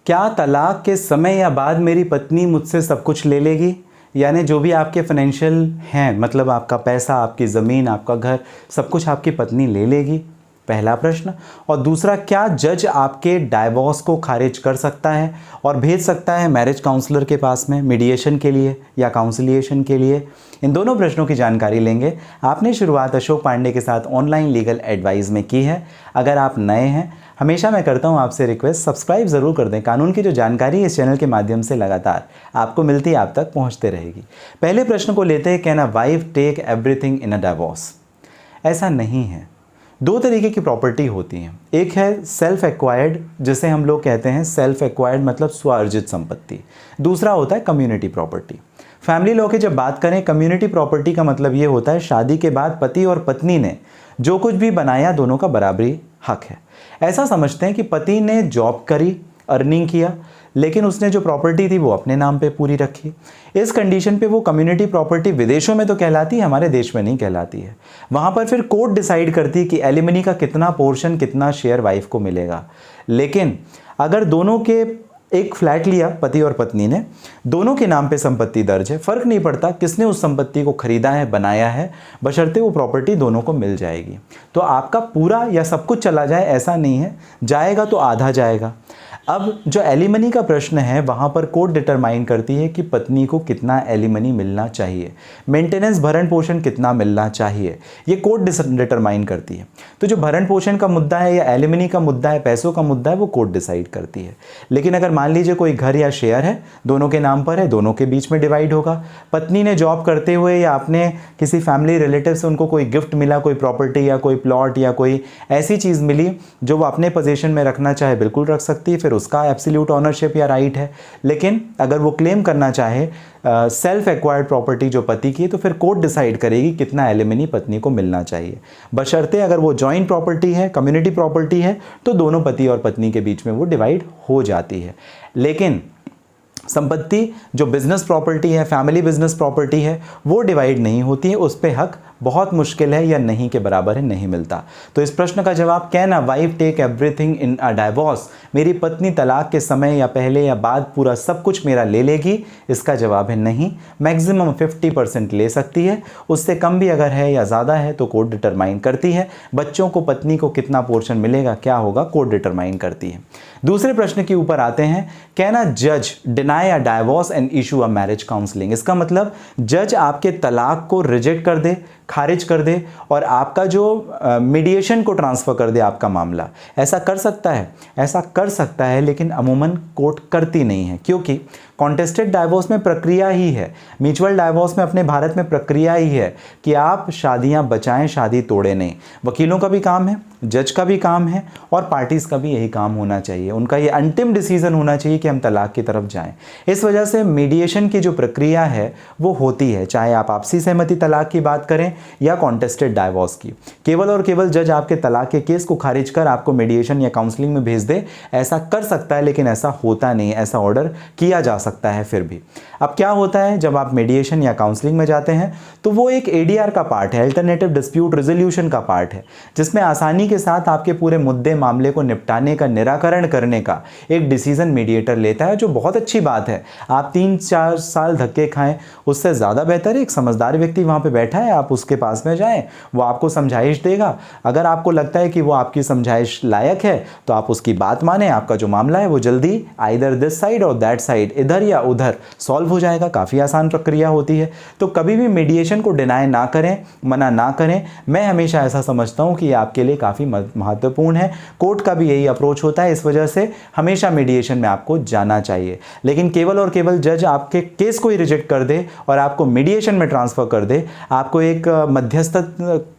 क्या तलाक के समय या बाद मेरी पत्नी मुझसे सब कुछ ले लेगी? यानी जो भी आपके फाइनेंशियल हैं, मतलब आपका पैसा, आपकी ज़मीन, आपका घर, सब कुछ आपकी पत्नी ले लेगी? पहला प्रश्न। और दूसरा, क्या जज आपके डाइवोर्स को खारिज कर सकता है और भेज सकता है मैरिज काउंसलर के पास में मीडिएशन के लिए या काउंसिलिएशन के लिए? इन दोनों प्रश्नों की जानकारी लेंगे। आपने शुरुआत अशोक पांडे के साथ ऑनलाइन लीगल एडवाइस में की है। अगर आप नए हैं, हमेशा मैं करता हूं आपसे रिक्वेस्ट, सब्सक्राइब ज़रूर कर दें। कानून की जो जानकारी इस चैनल के माध्यम से लगातार आपको मिलती, आप तक पहुंचते रहेगी। पहले प्रश्न को लेते हैं, can a wife take everything in a divorce? ऐसा नहीं है। दो तरीके की प्रॉपर्टी होती हैं। एक है सेल्फ एक्वायर्ड, जिसे हम लोग कहते हैं सेल्फ एक्वायर्ड मतलब स्वार्जित संपत्ति। दूसरा होता है कम्युनिटी प्रॉपर्टी। फैमिली लॉ की जब बात करें, कम्युनिटी प्रॉपर्टी का मतलब ये होता है शादी के बाद पति और पत्नी ने जो कुछ भी बनाया, दोनों का बराबरी हक है। ऐसा समझते हैं कि पति ने जॉब करी, अर्निंग किया, लेकिन उसने जो प्रॉपर्टी थी वो अपने नाम पे पूरी रखी। इस कंडीशन पे वो कम्युनिटी प्रॉपर्टी विदेशों में तो कहलाती है, हमारे देश में नहीं कहलाती है। वहाँ पर फिर कोर्ट डिसाइड करती है कि एलिमनी का कितना पोर्शन, कितना शेयर वाइफ को मिलेगा। लेकिन अगर दोनों के एक फ्लैट लिया पति और पत्नी ने, दोनों के नाम पे संपत्ति दर्ज है, फर्क नहीं पड़ता किसने उस संपत्ति को खरीदा है, बनाया है, बशर्ते वो प्रॉपर्टी दोनों को मिल जाएगी। तो आपका पूरा या सब कुछ चला जाए ऐसा नहीं है, जाएगा तो आधा जाएगा। अब जो एलिमनी का प्रश्न है, वहाँ पर कोर्ट डिटरमाइन करती है कि पत्नी को कितना एलिमनी मिलना चाहिए, मेंटेनेंस भरण पोषण कितना मिलना चाहिए, ये कोर्ट डिटरमाइन करती है। तो जो भरण पोषण का मुद्दा है या एलिमनी का मुद्दा है, पैसों का मुद्दा है, वो कोर्ट डिसाइड करती है। लेकिन अगर मान लीजिए कोई घर या शेयर है, दोनों के नाम पर है, दोनों के बीच में डिवाइड होगा। पत्नी ने जॉब करते हुए या आपने किसी फैमिली रिलेटिव से उनको कोई गिफ्ट मिला, कोई प्रॉपर्टी या कोई प्लॉट या कोई ऐसी चीज़ मिली जो वो अपने पोजीशन में रखना चाहे, बिल्कुल रख सकती है, फिर उसका एब्सोल्यूट ऑनरशिप या राइट है। लेकिन अगर वो क्लेम करना चाहे सेल्फ एक्वायर्ड प्रॉपर्टी जो पति की है, तो फिर कोर्ट डिसाइड करेगी कितना एलिमनी पत्नी को मिलना चाहिए। बशर्ते अगर वो जॉइंट प्रॉपर्टी है, कम्युनिटी प्रॉपर्टी है, तो दोनों पति और पत्नी के बीच में वो डिवाइड हो जाती है। लेकिन संपत्ति जो बिजनेस प्रॉपर्टी है, फैमिली बिजनेस प्रॉपर्टी है, वो डिवाइड नहीं होती है, उस पर हक बहुत मुश्किल है या नहीं के बराबर है, नहीं मिलता। तो इस प्रश्न का जवाब, can a wife take everything in a divorce? मेरी पत्नी तलाक के समय या पहले या बाद पूरा सब कुछ मेरा ले लेगी? इसका जवाब है नहीं। मैक्सिमम 50% ले सकती है, उससे कम भी अगर है या ज़्यादा है तो कोर्ट डिटरमाइन करती है। बच्चों को पत्नी को कितना पोर्शन मिलेगा, क्या होगा, कोर्ट डिटरमाइन करती है। दूसरे प्रश्न के ऊपर आते हैं, कैन अ जज deny a divorce and issue a marriage counselling? इसका मतलब जज आपके तलाक को रिजेक्ट कर दे, खारिज कर दे और आपका जो मीडिएशन को ट्रांसफ़र कर दे आपका मामला। ऐसा कर सकता है? ऐसा कर सकता है, लेकिन अमूमन कोर्ट करती नहीं है, क्योंकि कॉन्टेस्टेड डाइवोर्स में प्रक्रिया ही है, म्यूचुअल डाइवोर्स में अपने भारत में प्रक्रिया ही है कि आप शादियां बचाएं, शादी तोड़े नहीं। वकीलों का भी काम है, जज का भी काम है और पार्टीज़ का भी यही काम होना चाहिए। उनका ये अंतिम डिसीजन होना चाहिए कि हम तलाक की तरफ जाएं। इस वजह से मीडिएशन की जो प्रक्रिया है वो होती है, चाहे आप आपसी सहमति तलाक की बात करें या कॉन्टेस्टेड डाइवोर्स की। केवल और केवल जज आपके तलाक के केस को खारिज कर आपको मीडिएशन या काउंसलिंग में भेज दे, ऐसा कर सकता है, लेकिन ऐसा होता नहीं, ऐसा ऑर्डर किया जा सकता है फिर भी। अब क्या होता है, जब आप मीडिएशन या काउंसलिंग में जाते हैं तो वो एक एडीआर का पार्ट है, अल्टरनेटिव डिस्प्यूट रेजोल्यूशन का पार्ट है, जिसमें आसानी के साथ आपके पूरे मुद्दे मामले को निपटाने का, निराकरण करने का एक डिसीजन मीडिएटर लेता है, जो बहुत अच्छी बात है। आप 3-4 साल धक्के खाएं, उससे ज़्यादा बेहतर है एक समझदार व्यक्ति वहाँ पे बैठा है, आप उसके पास में जाएं, वो आपको समझाइश देगा। अगर आपको लगता है कि वो आपकी समझाइश लायक है तो आप उसकी बात माने, आपका जो मामला है वो जल्दी आइदर दिस साइड और दैट साइड, इधर या उधर सॉल्व हो जाएगा। काफ़ी आसान प्रक्रिया होती है। तो कभी भी मीडिएशन को डिनाई ना करें, मना ना करें। मैं हमेशा ऐसा समझता हूँ कि ये आपके लिए काफ़ी महत्वपूर्ण है। कोर्ट का भी यही अप्रोच होता है, इस वजह से हमेशा मीडिएशन में आपको जाना चाहिए। लेकिन केवल और केवल जज आपके केस को ही रिजेक्ट कर दे और आपको मीडिएशन में ट्रांसफ़र कर दे, आपको एक मध्यस्थ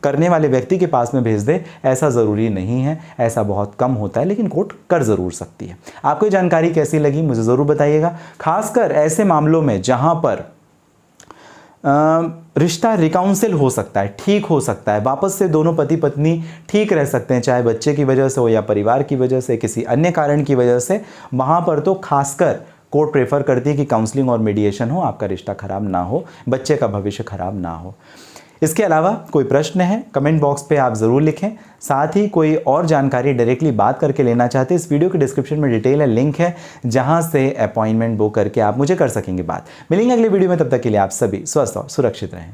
करने वाले व्यक्ति के पास में भेज दे, ऐसा ज़रूरी नहीं है, ऐसा बहुत कम होता है, लेकिन कोर्ट कर ज़रूर सकती है। आपको ये जानकारी कैसी लगी मुझे ज़रूर बताइएगा, खासकर ऐसे मामलों में जहाँ पर रिश्ता रिकाउंसिल हो सकता है, ठीक हो सकता है, वापस से दोनों पति पत्नी ठीक रह सकते हैं, चाहे बच्चे की वजह से हो या परिवार की वजह से, किसी अन्य कारण की वजह से। वहाँ पर तो खासकर कोर्ट प्रेफर करती है कि काउंसलिंग और मीडिएशन हो, आपका रिश्ता खराब ना हो, बच्चे का भविष्य खराब ना हो। इसके अलावा कोई प्रश्न है कमेंट बॉक्स पे आप ज़रूर लिखें। साथ ही कोई और जानकारी डायरेक्टली बात करके लेना चाहते हैं, इस वीडियो के डिस्क्रिप्शन में डिटेल है, लिंक है, जहां से अपॉइंटमेंट बुक करके आप मुझे कर सकेंगे बात। मिलेंगे अगले वीडियो में, तब तक के लिए आप सभी स्वस्थ और सुरक्षित रहें।